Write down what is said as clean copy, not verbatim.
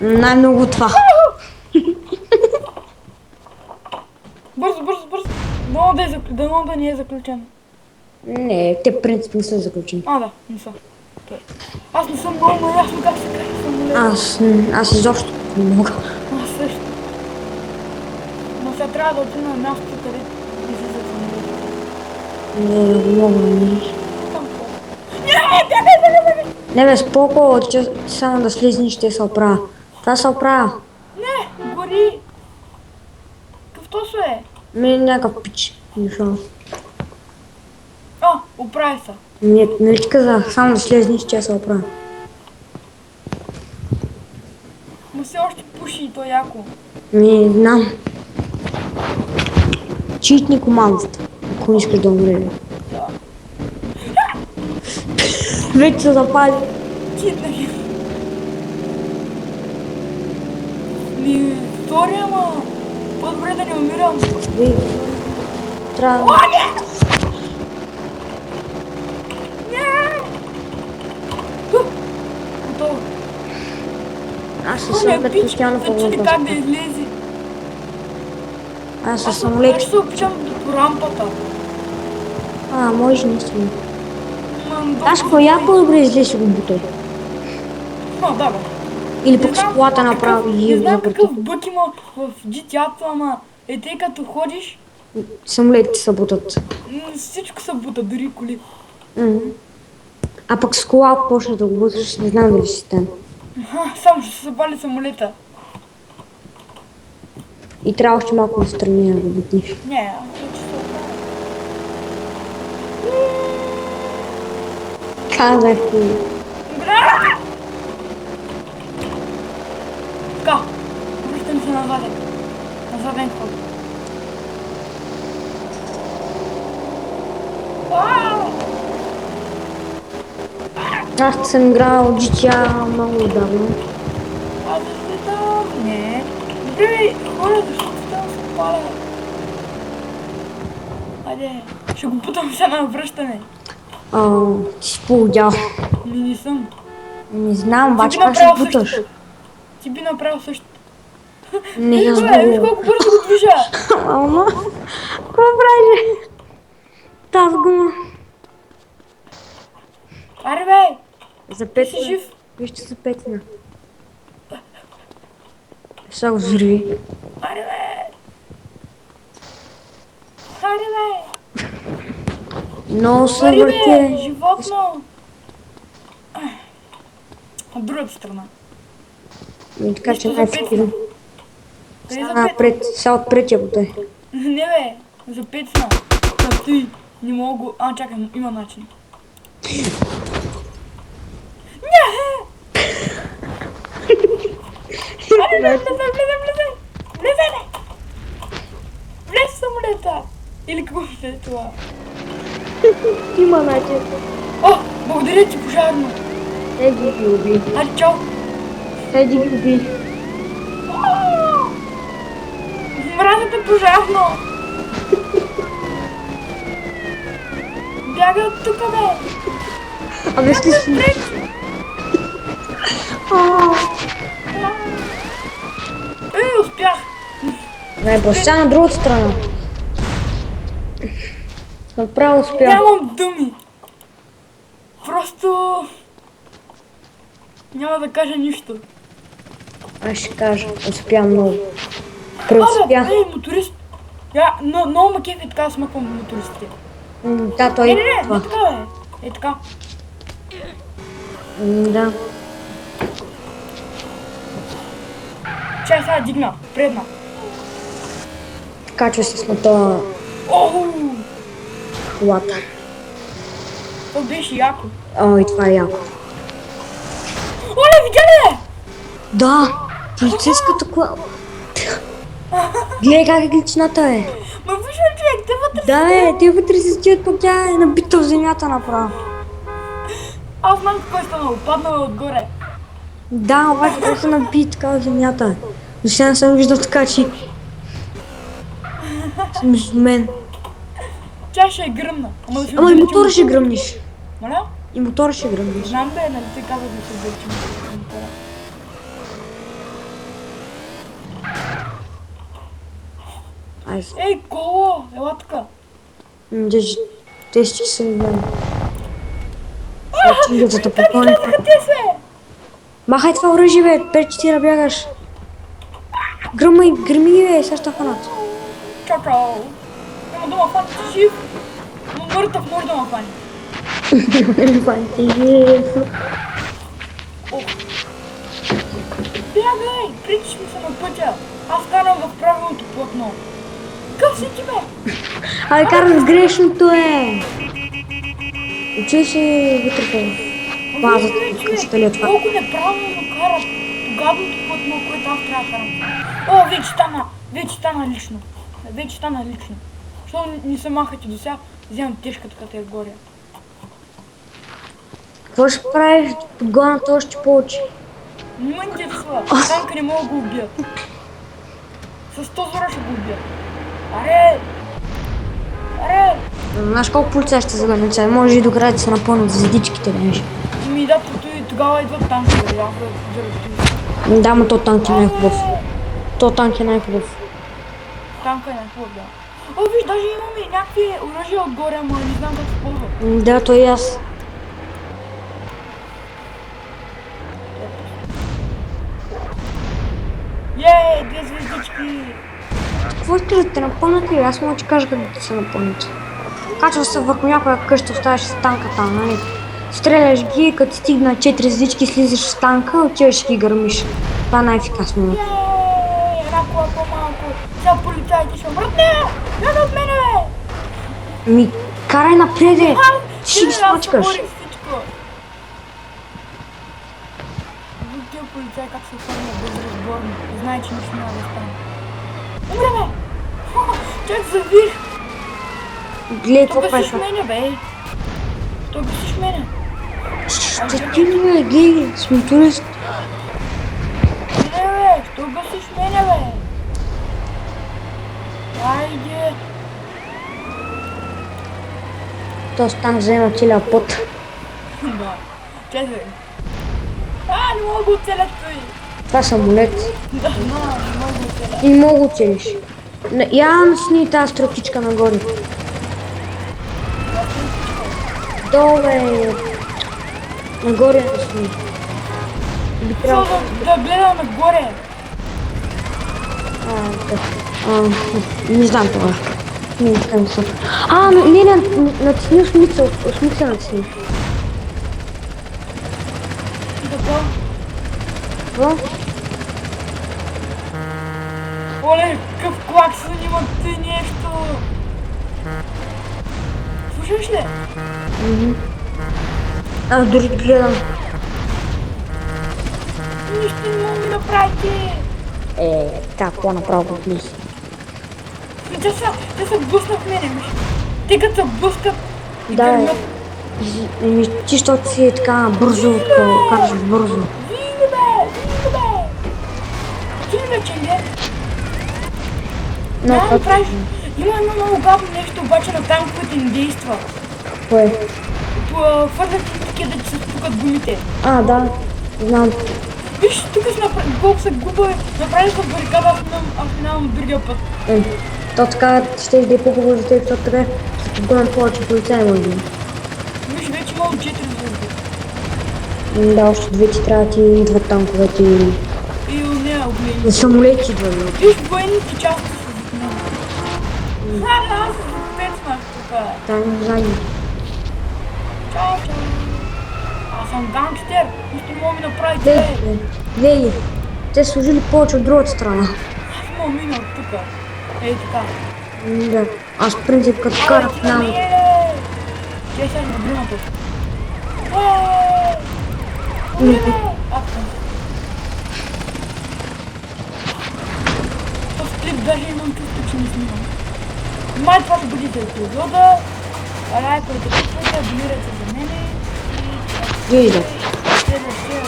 Най-много това. Бързо, бързо, бързо. Дано да не е заключен. Не, те принцип не са заключени. Да, не са. Аз не съм много наясно как се каже самолет. Аз изобщо не мога. Аз също. Но сега трябва да отида на мястото, където излизат самолет. Не мога. Там какво? Не бе, споко, че само да слизни ще се оправя. Това се оправя. Не, гори. Какъв точно е? Някакъв пич. Нищо. Оправи се. Не ти казах, само да слезни ще се оправя. Ма все още пуши и то яко. Не знам. Читни командата, ако искаш да умреш. Да. Вече се запали. Читна ги. Сори, ама по-добре да не умирам. Трябва... Не! Не! Готово. Аз със самолет постоянно Да чуди по-въпрос. как да излезе. Аз със Аз самолет... ще се опитам по рампата. Може наистина. Аз коя по-добре излезе го бутой? Да, бе. Или пък с колата направо и Не знам завърти. какъв бък има в GTA-то, ама тъй като ходиш, Самолетите се бутат. всичко се бута, дори коли. А пък с кола, ако почнеш да го буташ, не знам дали ще стане. Само ще се запали самолета. И трябва още малко настрани да го бутнеш. Не, ще се оправя. Казах ти. Така, връщам се назаден. На заден ход. Аз съм играл GTA много отдавна. Да слетам. Не. Бей, хора, защо там се паля? Айде, ще го путам сега на връщане. Ти си полудял. Не съм. Не знам, Ти обаче би как ще направил буташ? същото. Ти би направил същото. Не Виж разбирам. колко бързо го движа. Ама, какво прави? Тази гума. Аре бе, За ти пет си жив. Вижте за петина. Сега го взриви. Аре бе. Аре бе. Много се Аре върти. бе, животно. От другата страна. Така че Нищо за най-фикирно. петна. Къде за петна? Напред, сега отпред я бутай. Не бе, за петна. Ти, не мога. Чакай, има начин. Аре, влезе. Влез в самолета. Или какво е това? Има начин. Благодаря ти, пожарно. Еди ги уби. Аре, чао. Еди ги уби. Мразята пожарно. Бяга от тук, бе. Абе, си. Успях. Баща на другата страна. Направо успя. Нямам думи. Просто... няма да кажа нищо. Аз ще кажа, успя много. Преуспя. Моторист. Много ма кефи така смъквам мотористите. Да, той Не това. така бе. Така. Да. Чай сега дигна. Предна. Качва се с мотора колата. То беше яко. И това е яко. Оле, видя ли? Да, полицейската кола. Гледай как е гличната е. Ма виждам, човек, те вътре. Да, те вътре се стоят, пък тя е набита в земята направо. Аз знам какво е станало. Паднала отгоре. Да, обаче те са наби така в земята. Но сега не съм виждал така, че съм между мен. Тя ще е гръмна. Ама и мотора ще гръмниш. Моля? И мотора ще гръмниш. Знам бе, нали те казват да се облечим мотора. Айде. Ей, коло! Ела така. Те си се не гледам. Чунгицата Как попълни. излязаха те се? Махай това оръжие, бе! Пер, ти да бягаш. Гръми, бе! Сега ще хванат. Чао, чао. Няма да ме хване, ти жив. Но мъртъв може да ме хване. Ох. Бягай! Притиш ми се на пътя. Аз карам в правилното платно. Къв си ти, бе? Абе, карам грешното е! Учи си вътре в базата, къщата ли е това? Колко неправилно карат по гадното платно, което аз трябва да карам. О, вече стана лично. Вече стана лично. Що не се махате до сега, вземам тежката категория. Какво ще правиш? Подгоната още повече. Не ме интересува. Танка не мога да го убият. С 100 зора ще го убият. Аре! Аре! Знаеш колко полицаи ще загонят сега? Може и до края да се напълнят звездичките, нещо. Ми да, тогава идват танкове. Заради Да, но то танк е най-хубав. То танк е най-хубав. танка е най-хубав, да. О, виж, даже имаме някакви оръжия отгоре, ама не знам как се ползват. Да, то и аз. Ей, 2 звездички! Какво искаш да те напълнят ли? Аз мога да ти кажа как да се напълнят. Качваш се върху някоя къща, оставяш с танка там, нали? Стреляш ги, като стигна 4 звездички, слизаш с танка, отиваш и ги гърмиш. Това е най-ефикасно. Ей, една кола по-малко. Сега полицайите ще умрат. Не! Бяга от мене, бе! Ми, карай напреде! Ти ще ги смачкаш. Тия полицай как се хвърля безразборно. Знае, че нищо няма да стане. Умре, бе! Чак завих! Гледай, какво Той правиш? гасиш мене, бе! Той гасиш мене! Ще ти ми, гледай, сме турист. Не, бе! Той гасиш мене, бе! Айде! То танк взема целия път. Да. Чакай. Не мога да оцелят той! Това самолет. Да, не мога да оцелят. И мога да оцелиш. Я насни тази стрелкичка нагоре. Доле. Нагоре насни. Би трябвало. Да гледам нагоре! Не знам това. Не, така не съм. Натисни осмица натисни. И така. Какво? Оле, какъв клаксон има ти нещо! Слушаш ли? Аз дори гледам. Нищо не мога да направите! Така, по-направо го влез. Те са блъснат в мене, миш. Те като се блъскат и Да, гърмят. ти, защото си е така бързо, караш бързо. Виги, бе! Ти ли вече не? Да, направиш. Има едно много гадно нещо, обаче на танковете не действа. Кое? Хвърлят ти такива да ти се спукат гумите. Да, знам. Виж, тук си колко са губа, направили са барикада, аз минавам от другия път. То така ще иде по-хубаво за теб, защото така ще подгонят повече полицаи, може би. Виж, вече имам 4 звезди. Да, още 2 ти трябва да ти идват танковете и И не, огледни. самолети идват. Виж, военните части са за мен. Аз се запецнах тук. Там задни. Чао, чао. Аз съм гангстер. Нищо не мога ми направите. Гледай, те са служили повече от другата страна. Аз мога мина от тук. Ей така. Да, аз в принцип като карах нам. Чай сега на гръмата. В клип даже имам чувство, че не снимам. Май това ще бъде за епизода. Лайкайте, подписвайте, абонирайте за мене. Виждам. Следващия